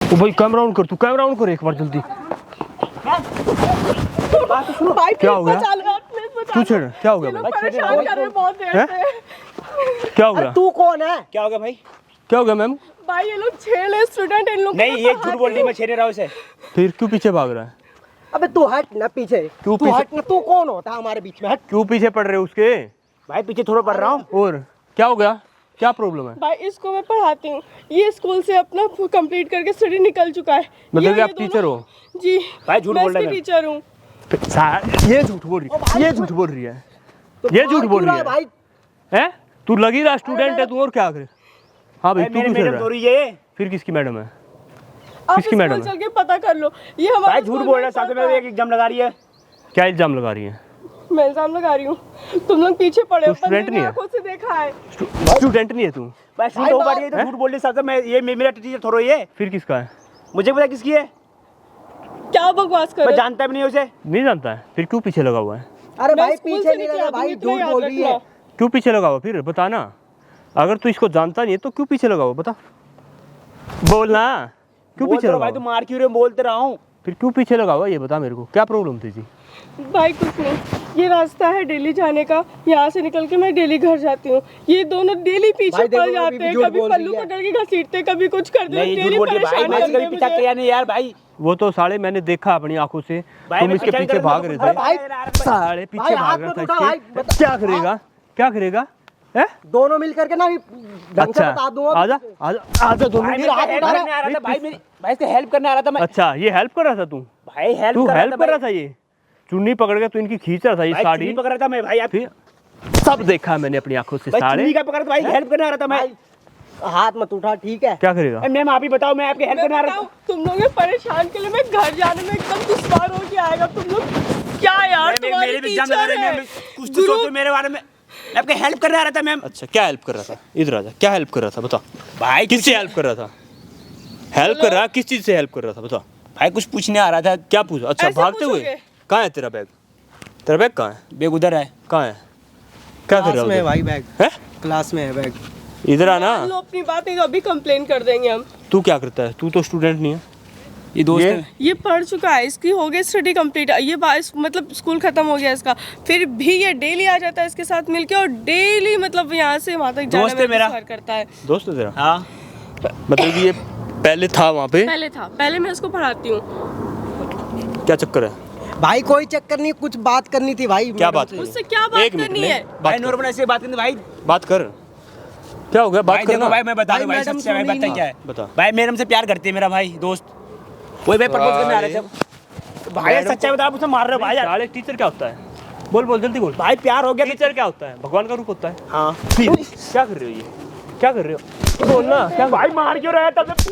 तो भाई camera on कर, तू कैमरा ऑन कर एक बार जल्दी। क्या हो गया? तू छेड़, क्या हो गया भाई? परेशान कर रहे हैं बहुत देर से। क्या हो गया? तू कौन है? क्या हो गया भाई? क्या हो गया मैम? भाई ये लोग छेड़ स्टूडेंट, इन लोग नहीं ये झूठ बोल रही, मैं छेड़ रहा हूँ इसे। फिर क्यों पीछे भाग रहा है? अबे तू हट ना पीछे। क्यों तू पीछे? हट ना, तू कौन होता है हमारे बीच में? हट। क्यों पीछे पड़ रहे हो उसके? भाई पीछे थोड़ा पड़ रहा हूँ। और क्या हो गया? क्या प्रॉब्लम है? भाई इसको मैं पढ़ाती हूँ, ये स्कूल से अपना कंप्लीट करके स्टडी निकल चुका है। मतलब कि ये आप टीचर हो? जी भाई झूठ बोल रहा है। टीचर हूँ। ये झूठ बोल रही है, ये झूठ बोल रही है, ये झूठ बोल रही है भाई। हैं? तू लगी रहा स्टूडेंट है तू, और क्या करे? हाँ भाई तू मेरे क्यों मैडम छेड़ तो रहा है? रही है। फिर किसकी मैडम है? आप किसकी मैडम स्कूल है? चल के पता कर लो, ये हमारा भाई झूठ बोल रहा है, साथ में एक एग्जाम लगा रही है। क्या इल्जाम लगा रही है? मैं इल्जाम लगा रही हूँ, तुम लोग पीछे पड़े हो, तू स्टूडेंट बंदे ने नहीं है? आंखों से देखा है। स्टूडेंट नहीं है तू? भाई झूठ हो पा रही है तो झूठ बोल रही है। मैं ये मेरा टीचर थोड़ा ये। फिर किसका है? मुझे पता किसकी है, क्या बकवास कर मैं रहे हो? जानता भी नहीं उसे। नहीं जानता है? फिर क्यों पीछे लगा हुआ है? अरे मैं भाई स्कूल पीछे से नहीं निकला लगा हूँ, भाई, इतना झूठ याद बोल रही रखना। है। क्यों पीछे लगा हुआ? फिर बता ना, अगर तू इसको जानता नहीं है तो क्यों पीछे लगा हुआ? बता, बोलना क्यों बोल पीछे तो लगा भाई, तू हुआ? मार क्यों रहे हो? बोलते रहा हूँ। फिर क्यों पीछे लगा हुआ ये बता मेरे को, क्या प्रॉब्लम थी जी? भाई कुछ नहीं, ये रास्ता है डेली जाने का, यहाँ से निकल के मैं डेली घर जाती हूँ। ये दोनों डेली पीछे भाई देखो, पड़ अभी जाते भी हैं, झूठ कभी बोल पल्लू रही है। पकड़ के घसीटते, कभी कुछ कर देते, नहीं झूठ डेली बोल रही है भाई, परेशान मैं करते कभी हैं पीछा मुझे। किया नहीं यार भाई। वो तो साले मैंने देखा अपनी आंखों से, भाई, तुम मैं इसके पीछा पीछे नहीं भाग कर रहे रहा थे। भाई साले पीछे भाई, भाग हाथ रहा मत था उठा भाई, इसके। क्या करेगा? क्या करेगा? हैं? दोनों मिल करके ना ढंग से बता दूंगा। आजा आजा आजा दोनों। भाई फिर मैं हाथ हेल्प उठा करने आ रहा था भाई, मेरी भाई से हेल्प करने आ रहा था मैं। अच्छा ये हेल्प कर रहा था तू? भाई हेल्प तू कर रहा हेल्प था कर रहा भाई। था? ये चुन्नी पकड़ के तू इनकी खींच रहा था ये भाई साड़ी? चुन्नी पकड़ रहा था मैं भाई। आप फिर सब देखा मैंने अपनी आंखों से भाई साड़े। चुन्नी का पकड़ था भाई, हेल्प करने आ रहा था मैं। हाथ मत उठा, ठीक है? क्या करेगा? मैम आप ही बताओ, मैं आपकी हेल्प मैं करने आ रहा बताऊं, था। तुम लोग परेशान के लिए मैं घर जाने में एकदम दुश्वार हो के आएगा। तुम लोग क्या यार, तुम्हारे मेरे भी एग्जाम लगा टीचर रहे हैं, है। मैम, कुछ तो सोचो मेरे बारे में। मैं आपकी हेल्प करने आ रहा था मैम। अच्छा क्या हेल्प कर रहा था? इधर आजा, क्या हेल्प कर रहा था बता? भाई किससे हेल्प कर रहा था? हेल्प कर रहा, किस चीज से हेल्प कर रहा था बता? भाई कुछ पूछने आ रहा था। क्या पूछा? अच्छा ऐसे भागते हुए? पूछोगे? कहाँ है तेरा बैग? तेरा बैग कहाँ है? बैग उधर है। कहाँ है? क्या कर रहा में है भाई बैग, है? क्लास में है बैग। इधर आना। लो अपनी बात, नहीं तो अभी कंप्लेन कर देंगे हम। तू क्या करता है? तू तो स्टूडेंट नहीं है। ये दोस्त ये- है। ये पढ़ चुका है, इसकी हो गई स्टडी कंप्लीट, ये मतलब स्कूल खत्म हो गया इसका, फिर भी ये डेली आ जाता है इसके साथ मिलके, और डेली मतलब यहाँ से वहाँ तक जाने दोस्त है में मेरा। दुश्वार करता है। दोस्त है तेरा? हाँ मतलब कि ये पहले था वहाँ पे? पहले मैं इसको पढ़ाती हूँ। क्या चक्कर है? भाई कोई चक्कर नहीं, कुछ बात करनी थी भाई। क्या बात? उससे क्या बात एक मिनट करनी में है? भाई बात कर, नॉर्मल ऐसे बात करनी भाई। बात कर। क्या हो गया? बात भाई देखो करना। भाई, मैं बता भाई, दूं भाई, मैडम सबसे भाई सुनी बताइए नहीं। क्या है। बता। भाई मैडम से प्यार करती है मेरा भाई दोस्त। वही भाई प्रपोज करने आ रहे थे। भाई मैडम सच्चाई बता, आप उसे मार रहे हो भाई यार। साले टीचर क्या होता है? बोल बोल जल्दी बोल। भाई प्यार हो गया तो- टीचर क्या होता है? भगवान का रूप होता है। हाँ फिर क्या कर रहे हो ये? क्या कर रहे हो? बोलना क्या? भाई मार क्यों रहा है तब से?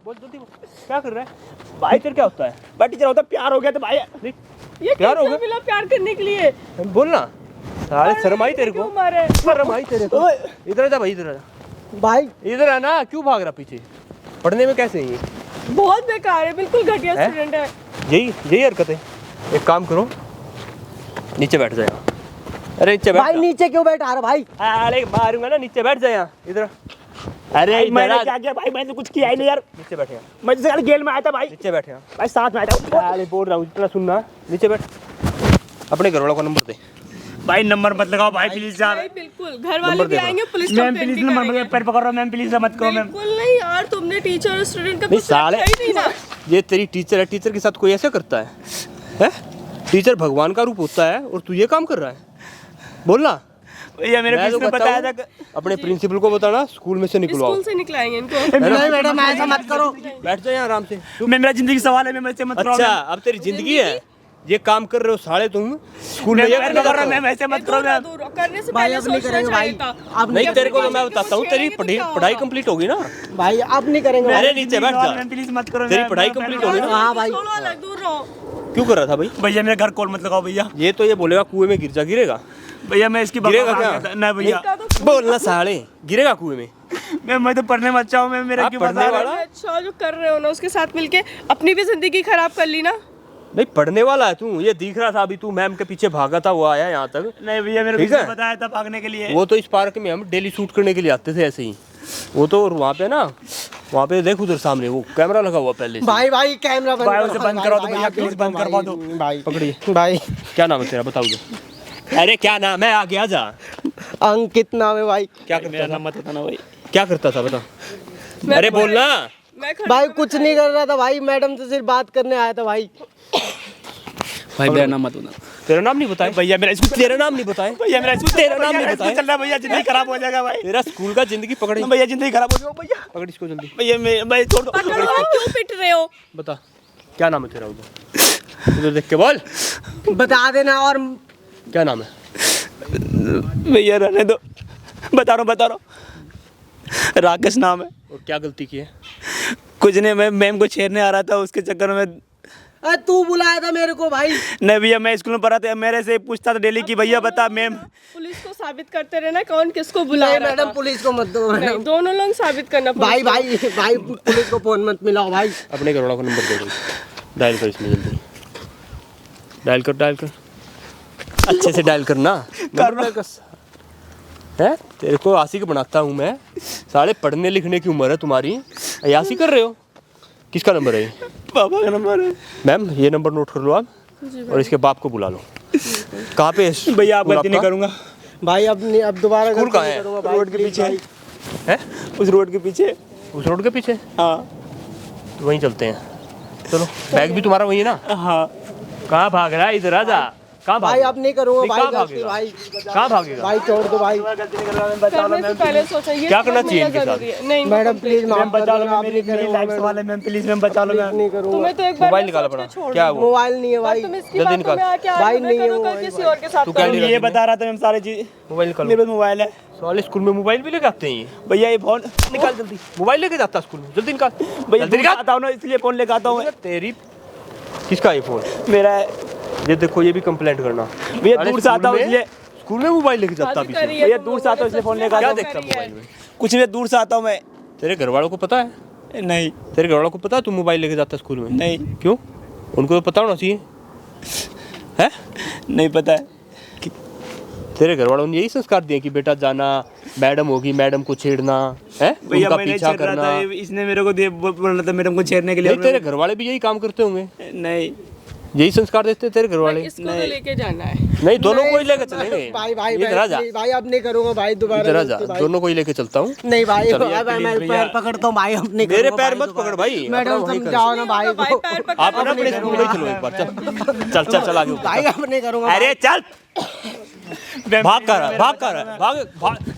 बोल जल्दी बोल। क्या कर रहा है? भाई टीचर क्या होता है? भाई टीचर होता प्यार हो गया तो भाई। ये प्यार हो कैसे गया? मिला प्यार करने के लिए? बोलना। साले शर्म आई तेरे को? क्यों मारे? शर्म आई तेरे को? इधर आ जा भाई, इधर आ जा। भाई इधर आना। क्यों भाग रहा पीछे? पढ़ने में कैसे है ये? बहुत बेकार है, बिल्कुल घटिया हैं? स्टूडेंट है। यही हरकत है। एक काम करो, नीचे बैठ जाए। अरे नीचे बैठ भाई जा। नीचे क्यों बैठा रहा भाई? अरे मारूंगा ना, नीचे बैठ जा यहाँ। इधर अरे भाई इधर मैंने आ। क्या किया भाई? मैंने कुछ किया ही नहीं यार। नीचे बैठ यहाँ। मैं जैसे गेल में आया था भाई। नीचे बैठ यहाँ। भाई साथ में आया था। अरे बोल रहा हूँ, इतना सुनना। नीचे बैठ। अपने घर वालों का नंबर दे। भाई नंबर मत लगाओ भाई प्लीज यार। भाई बिल्कुल, घर वाले नंबर भी दे आएंगे, पुलिस मैम कंप्लेंट प्लीज भी नंबर करेंगे। मत, पैर पकड़ रहा हूँ मैम, प्लीज मत करो मैम। बिल्कुल नहीं यार, तुमने टीचर और स्टूडेंट का नहीं कुछ रखा साले, ही नहीं ना। ये तेरी टीचर है, टीचर के साथ कोई ऐसा करता है? हैं? टीचर भगवान का रूप होता है और तू ये काम कर रहा है? बोलना। भैया मेरे मैं तो प्रिंसिपल बताया बताऊं, था। अपने प्रिंसिपल को बताना स्कूल में से निकलवाओ। स्कूल से निकलाएंगे इनको। नहीं मैडम ऐसा मत करो। बैठ जाओ यहाँ आराम से। मैं मेरा जिंदगी सवाल है, मैं ऐसे मत करो। अच्छा अब तेरी जिंदगी है, ये काम कर रहे हो साले तुम स्कूल में? मैं ये पैर करने पकड़ रहा जाते हूँ हो? मैम, ऐसे मत करो दूर मैम। रहो, दूर रहो, करने से भाई पहले अब नहीं सोचना करेंगे भाई, चाहिए था। अब नहीं, नहीं तेरे को तो करेंगे। मैं बताता हूँ, तेरी पढ़ाई कंप्लीट होगी ना? भाई अब नहीं करेंगे अरे भाई। नीचे बैठ जा। मैम प्लीज मत करो। तेरी मैम, पढ़ाई मैम, कंप्लीट मैम, होगी ना? हाँ भाई। छोड़ो अलग, दूर रहो। क्यों कर रहा था भाई? भैया मेरे घर कॉल मत लगाओ भैया। ये तो ये बोलेगा कुएं में गिर जा, गिरेगा? भैया मैं इसकी गिरेगा बकवास क्या? आ गया था। नहीं भैया बोलना साले, गिरेगा कुएं में? मैं तो पढ़ने में अच्छा हूँ मैम, मेरा आप क्यों पढ़ने बता रहे वाला? अच्छा जो कर रहे हो ना, उसके साथ मिलके अपनी भी जिंदगी खराब कर ली ना। नहीं पढ़ने वाला है तू, ये दिख रहा था अभी तू मैम के पीछे भागा था, वो आया यहाँ तक। नहीं भैया मेरे ठीक को है। बताया था भागने के लिए। वो तो इस पार्क में हम डेली शूट करने के लिए आते थे ऐसे ही। वो तो और वहाँ पे ना वहाँ पे देख उधर सामने वो कैमरा लगा हुआ पहले से। भाई भाई कैमरा बंद भाई, करो, उसे बंद करा दो भैया, आप प्लीज बंद करवा दो। भाई पकड़िए। भाई क्या नाम है तेरा, बताओ उधर। अरे क्या नाम है, आगे आ जा। अंकित नाम है भाई। क्या मेरा करता था, नाम मत बताना भाई। क्या करता था बता। मैं अरे बोलना। मैं खड़ी भाई हूँ, कुछ नहीं कर रहा था भाई, मैडम से सिर्फ बात करने आया था भाई। भाई मेरा नाम मत बताना तेरा नाम नहीं बताया भैया, मेरा स्कूल तेरा नाम नहीं बताया भैया, मेरा स्कूल तेरा नाम नहीं बताया। चल रहा है भैया, जिंदगी खराब हो जाएगा भाई। तेरा स्कूल का जिंदगी पकड़ भैया जिंदगी खराब हो जाएगा भैया। पकड़ इसको जल्दी। भैया मैं भाई छोड़ दो। पकड़ो, आप क्यों पिट रहे हो? बता क्या नाम है तेरा, उधर उधर देख के बोल। बता देना। और क्या नाम है? भैया रहने दो, बता रहा हूँ राकेश नाम है। और क्या गलती की है? कुछ नहीं, मैं मैम को छेड़ने आ रहा था, उसके चक्कर में। अरे तू बुलाया था मेरे को भाई। नहीं भैया, मैं स्कूल में पढ़ा था, मेरे से पूछता था डेली कि भैया बता मैम। पुलिस को साबित करते रहना कौन किसको बुला नहीं रहा मैडम था। पुलिस को मत दो नहीं, मैडम। दोनों लोग साबित करना भाई पुलिस को। भाई भाई पुलिस को फोन मत मिलाओ भाई। अपने घरवालों का नंबर दे दो, डायल कर इसमें जल्दी। डायल कर अच्छे से डायल करना। कर है तेरे को आशिक बनाता हूँ मैं। सारे पढ़ने लिखने की उम्र है तुम्हारी, अयासी कर रहे हो। किसका नंबर है ये? पापा का नंबर है। मैम ये नंबर नोट कर लो आप, और इसके बाप को बुला लो। कहाँ पे है भैया आप स्कूल गलती नहीं आपका? करूँगा। भाई अब दोबारा स्कूल गलती कहाँ नहीं है? करूंगा भाई, रोड के प्लीज पीछे भाई। है उस रोड के पीछे। उस रोड के पीछे, हाँ तो वहीं चलते हैं। चलो बैग भी तुम्हारा वही है ना? हाँ। कहाँ भाग रहा है, इधर आ जा। कहाँ भाई अब नहीं करूंगा नहीं, भाई कहाँ गलती भागेगा? भाई। कहाँ भागेगा? भाई छोड़ दो भाई। करने से पहले सोचा ये क्या सब करना मिलना चाहिए इनके जरूरी है। नहीं मैडम प्लीज मैम माफ कर बचा लो, दो, आप मेरी नहीं करूंगा लाइफ मैडम। वाले मैम, प्लीज मैम बचा लो मैम। नहीं करूंगा। तुम्हें तो एक बार मोबाइल मैं निकाला सोच के पड़ा। छोड़ क्या दूँ। वो? मोबाइल नहीं है भाई। तुम इसकी जल्दी बातों निकाल। में आके भाई आगे नहीं है करो, वो कल भाई। किसी और के साथ तू क्या करो। नहीं ये बता रहा था मैम सारी चीज। मोबाइल निकालो। मेरे पास मोबाइल है साले स्कूल में मोबाइल भी लेके आते हैं ये। भैया, ये फोन निकाल जल्दी, मोबाइल लेके जाता है स्कूल में, जल्दी निकाल। भैया जल्दी दूर निकाल। आता हूँ ना, इसलिए फोन लेकर आता हूँ मैं। तेरी किसका है फोन? मेरा है ये देखो, ये भी कंप्लेंट करना। भैया, साले दूर से आता हूँ स्कूल में- इसलिए। स्कूल में मोबाइल लेके जाता शादी पीछे। करी है भैया, तुम दूर से लोगों आता हूँ ने, इसलिए फोन सच लेकर में क्या आता शादी देखता करी है। मोबाइल में? कुछ नहीं, दूर से आता हूँ मैं। तेरे घर वालों को पता है? नहीं तेरे घर वालों को पता है तू मोबाइल लेके जाता है स्कूल में? नहीं क्यों? उनको तो पता होना चाहिए। है? नहीं पता है। तेरे घर वालों ने यही संस्कार दिए कि बेटा जाना, मैडम होगी, मैडम को छेड़ना है, भैया उनका मैंने पीछा छेड़ रहा करना। था, इसने मेरे को बोल रहा था मैडम को छेड़ने के लिए। नहीं, तेरे घर वाले भी यही काम करते होंगे, नहीं यही संस्कार देते हैं तेरे घर वाले। इसको तो नहीं। लेके जाना है। नहीं, दोनों को ही लेके चलेंगे। भाई भाई इधर आ जा, भाई भाई अब नहीं करूंगा भाई दोबारा इधर आ जा, गलती भाई। दोनों को ही लेके चलता हूँ। नहीं भाई चलो अब यार, मैं please पैर भैया। पकड़ता हूँ भाई, अब नहीं मेरे करूंगा पैर भाई मत पकड़ भाई, अपना मैडम वहीं कर। समझाओ ना भाई भाई को। पैर पकड़ आप के ना अपने नहीं स्कूल में ही चलो एक बार। चल आगे भाई अब नहीं करूंगा अरे चल, भाग कर रहा है,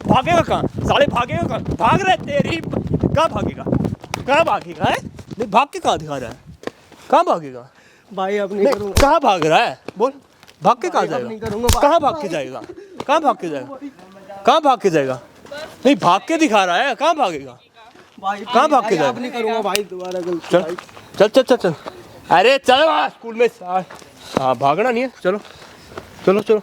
भागेगा कहाँ? साले भागेगा कहाँ? भाग रहा है तेरी, कहाँ भागेगा है? नहीं, भाग के कहाँ दिखा रहा है? कहाँ भागेगा? भाई अब नहीं करूंगा। कहाँ भाग रहा है? बोल, भाग के कहाँ अब नहीं जाएगा? करूंगा। कहाँ भाग के जाएगा? कहाँ भाग के जाएगा? कहाँ भाग के जाएगा? नहीं, भाग के दिखा रहा है, कहाँ भागेगा? भाई कहाँ भाग के भाई, अब जाएगा? नहीं करूंगा भाई दोबारा गलती चल भाई। चल चल चल चल। अरे चलो स्कूल में। हाँ, भागना नहीं है, चलो चलो चलो।